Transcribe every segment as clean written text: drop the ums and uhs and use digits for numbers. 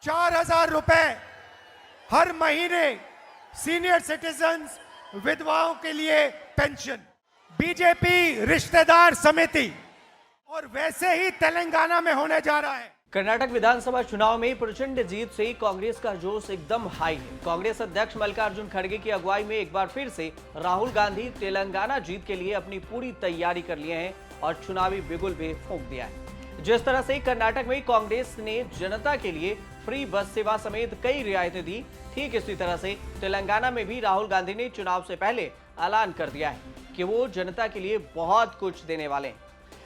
4,000 रुपए हर महीने senior citizens विधवाओं के लिए पेंशन। बीजेपी रिश्तेदार समिति और वैसे ही तेलंगाना में होने जा रहा है। कर्नाटक विधानसभा चुनाव में प्रचंड जीत से कांग्रेस का जोश एकदम हाई है। कांग्रेस अध्यक्ष मल्लिकार्जुन खड़गे की अगुवाई में एक बार फिर से राहुल गांधी तेलंगाना जीत के लिए अपनी पूरी तैयारी कर लिए हैं और चुनावी बिगुल भी फूंक दिया है। जिस तरह से कर्नाटक में कांग्रेस ने जनता के लिए फ्री बस सेवा समेत कई रियायतें दी, ठीक इसी तरह से तेलंगाना में भी राहुल गांधी ने चुनाव से पहले ऐलान कर दिया है कि वो जनता के लिए बहुत कुछ देने वाले हैं।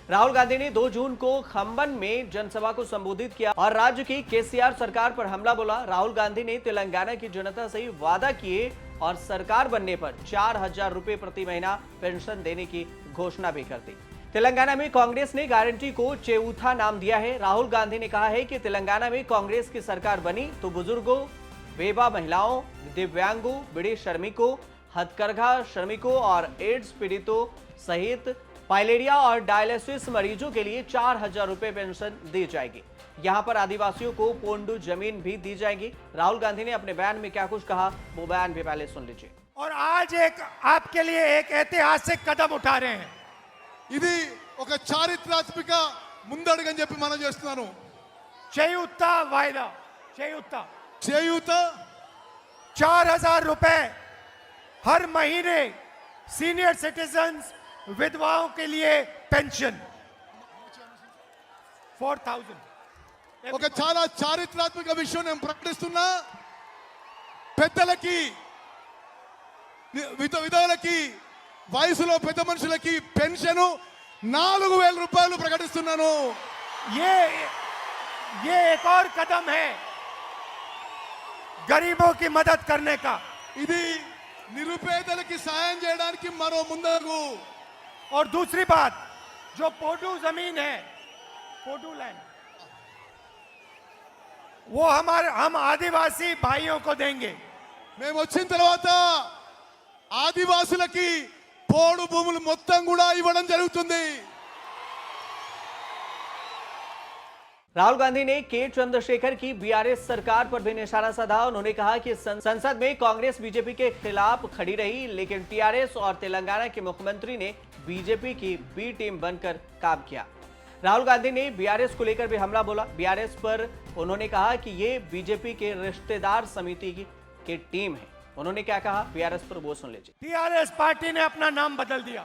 राहुल गांधी ने 2 जून को खम्बन में जनसभा को संबोधित किया और राज्य की केसीआर सरकार पर हमला बोला। राहुल गांधी ने तेलंगाना की जनता से वादा किए और सरकार बनने पर 4,000 रुपए प्रति महीना पेंशन देने की घोषणा भी कर दी। तेलंगाना में कांग्रेस ने गारंटी को चेऊथा नाम दिया है। राहुल गांधी ने कहा है कि तेलंगाना में कांग्रेस की सरकार बनी तो बुजुर्गों, बेवा महिलाओं, दिव्यांगों, बीड़ी श्रमिकों, हथकरघा श्रमिकों और एड्स पीड़ितों सहित पाइलेरिया और डायलिसिस मरीजों के लिए 4,000 रुपए पेंशन दी जाएगी। यहां पर आदिवासियों को पोंडू जमीन भी दी जाएगी। राहुल गांधी ने अपने बयान में क्या कुछ कहा, वो बयान भी पहले सुन लीजिए। और आज एक आपके लिए एक ऐतिहासिक कदम उठा रहे हैं। ఇది ఒక చారిత్రాత్మక ముందడుగని చెప్పి మనం చేస్తున్నాను। చేయూత वायदा, చేయూత చేయూత 4,000 रुपए हर महीने सीनियर सिटीजन्स विधवाओं के लिए पेंशन 4,000। ఒక చాలా చారిత్రాత్మక విషయం నేను ప్రకటిస్తున్నా। పెద్దలకి, విధవలకి, వయసులో పెద్ద మనుషులకి పెన్షన్ 4,000 రూపాయలు ప్రకటిస్తున్నాను। ये एक और कदम है गरीबों की मदद करने का। ఇది నిరుపేదలకి సాయం చేయడానికి మరో ముందడుగు। और दूसरी बात, जो पोडू जमीन है, पोडू लैंड, वो हम आदिवासी भाइयों को देंगे। మేము వచ్చిన తర్వాత ఆదివాసులకి పోడు భూములు మొత్తం కూడా ఇవ్వడం జరుగుతుంది। राहुल गांधी ने के चंद्रशेखर की बीआरएस सरकार पर भी निशाना साधा। उन्होंने कहा कि संसद में कांग्रेस बीजेपी के खिलाफ खड़ी रही, लेकिन टीआरएस और तेलंगाना के मुख्यमंत्री ने बीजेपी की बी टीम बनकर काम किया। राहुल गांधी ने बीआरएस को लेकर भी हमला बोला। बीआरएस पर उन्होंने कहा कि ये बीजेपी के रिश्तेदार समिति की टीम है। उन्होंने क्या कहा, बीआरएस पर वो सुन लीजिए। टीआरएस पार्टी ने अपना नाम बदल दिया।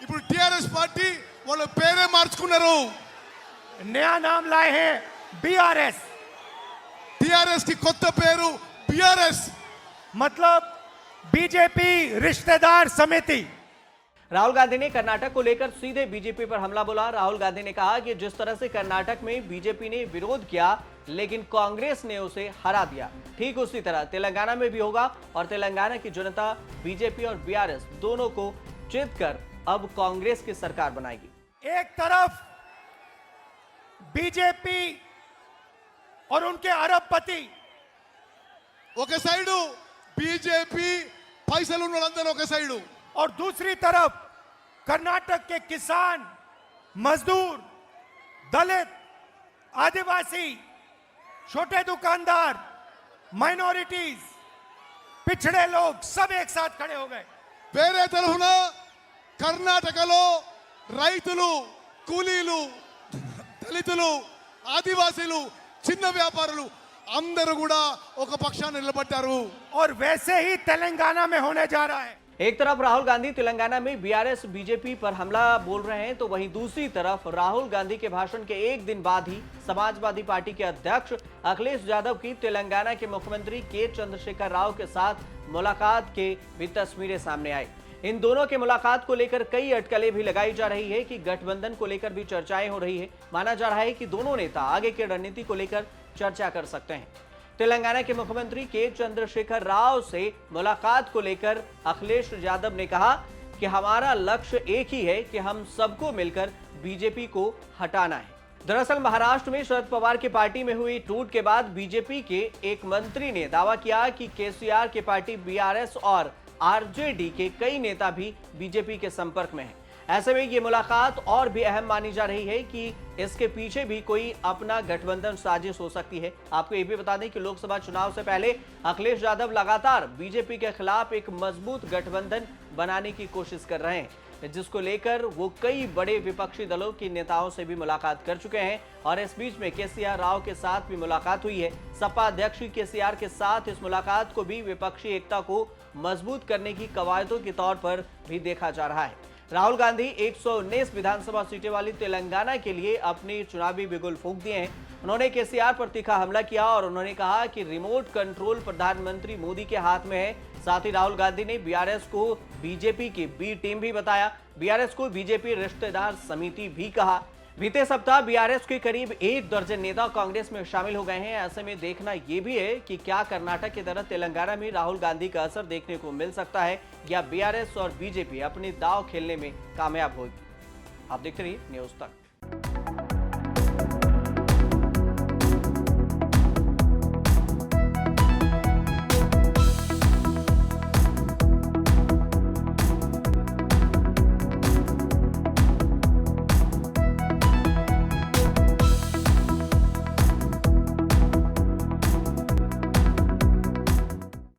ఇప్పుడు టిఆర్ఎస్ పార్టీ వాళ్ళ పేరే మార్చుకున్నారు। नया नाम लाए हैं बीआरएस। టిఆర్ఎస్ की కొత్త పేరు बीआरएस, मतलब बीजेपी रिश्तेदार समिति। राहुल गांधी ने कर्नाटक को लेकर सीधे बीजेपी पर हमला बोला। राहुल गांधी ने कहा कि जिस तरह से कर्नाटक में बीजेपी ने विरोध किया लेकिन कांग्रेस ने उसे हरा दिया, ठीक उसी तरह तेलंगाना में भी होगा और तेलंगाना की जनता बीजेपी और बीआरएस दोनों को जीतकर अब कांग्रेस की सरकार बनाएगी। एक तरफ बीजेपी और उनके अरबपति, ఒక సైడు బీజేపీ పైసలు ఉన్న వాళ్ళందరూ ఒక సైడు, और दूसरी तरफ कर्नाटक के किसान, मजदूर, दलित, आदिवासी, छोटे दुकानदार, माइनॉरिटीज, पिछड़े लोग सब एक साथ खड़े हो गए। వేరే తరఫున కర్ణాటకలో రైతులు, కూలీలు, దళితులు, ఆదివాసీలు, చిన్న వ్యాపారులు అందరూ కూడా ఒక పక్షాన్ని నిలబడ్డారు। और वैसे ही तेलंगाना में होने जा रहा है। एक तरफ राहुल गांधी तेलंगाना में बीआरएस बीजेपी पर हमला बोल रहे हैं तो वहीं दूसरी तरफ राहुल गांधी के भाषण के एक दिन बाद ही समाजवादी पार्टी के अध्यक्ष अखिलेश यादव की तेलंगाना के मुख्यमंत्री के चंद्रशेखर राव के साथ मुलाकात के भी तस्वीरें सामने आई। इन दोनों के मुलाकात को लेकर कई अटकलें भी लगाई जा रही है कि गठबंधन को लेकर भी चर्चाएं हो रही है। माना जा रहा है कि दोनों नेता आगे की रणनीति को लेकर चर्चा कर सकते हैं। तेलंगाना के मुख्यमंत्री के चंद्रशेखर राव से मुलाकात को लेकर अखिलेश यादव ने कहा कि हमारा लक्ष्य एक ही है कि हम सबको मिलकर बीजेपी को हटाना है। दरअसल महाराष्ट्र में शरद पवार की पार्टी में हुई टूट के बाद बीजेपी के एक मंत्री ने दावा किया कि केसीआर की पार्टी बीआरएस और आरजेडी के कई नेता भी बीजेपी के संपर्क में हैं। ऐसे में ये मुलाकात और भी अहम मानी जा रही है कि इसके पीछे भी कोई अपना गठबंधन साजिश हो सकती है। आपको ये भी बता दें कि लोकसभा चुनाव से पहले अखिलेश यादव लगातार बीजेपी के खिलाफ एक मजबूत गठबंधन बनाने की कोशिश कर रहे हैं, जिसको लेकर वो कई बड़े विपक्षी दलों के नेताओं से भी मुलाकात कर चुके हैं। और इस बीच में केसीआर राव के साथ भी मुलाकात हुई है। सपा अध्यक्ष केसीआर के साथ इस मुलाकात को भी विपक्षी एकता को मजबूत करने की कवायदों के तौर पर भी देखा जा रहा है। राहुल गांधी 119 विधानसभा सीटें वाली तेलंगाना के लिए अपनी चुनावी बिगुल फूंक दिए हैं। उन्होंने केसीआर पर तीखा हमला किया और उन्होंने कहा कि रिमोट कंट्रोल प्रधानमंत्री मोदी के हाथ में है। साथ ही राहुल गांधी ने बीआरएस को बीजेपी की बी टीम भी बताया, बीआरएस को बीजेपी रिश्तेदार समिति भी कहा। बीते सप्ताह बीआरएस के करीब 1 दर्जन नेता कांग्रेस में शामिल हो गए हैं। ऐसे में देखना यह भी है कि क्या कर्नाटक की तरह तेलंगाना में राहुल गांधी का असर देखने को मिल सकता है या बीआरएस और बीजेपी अपनी दांव खेलने में कामयाब होगी। आप देखते रहिए न्यूज़ तक।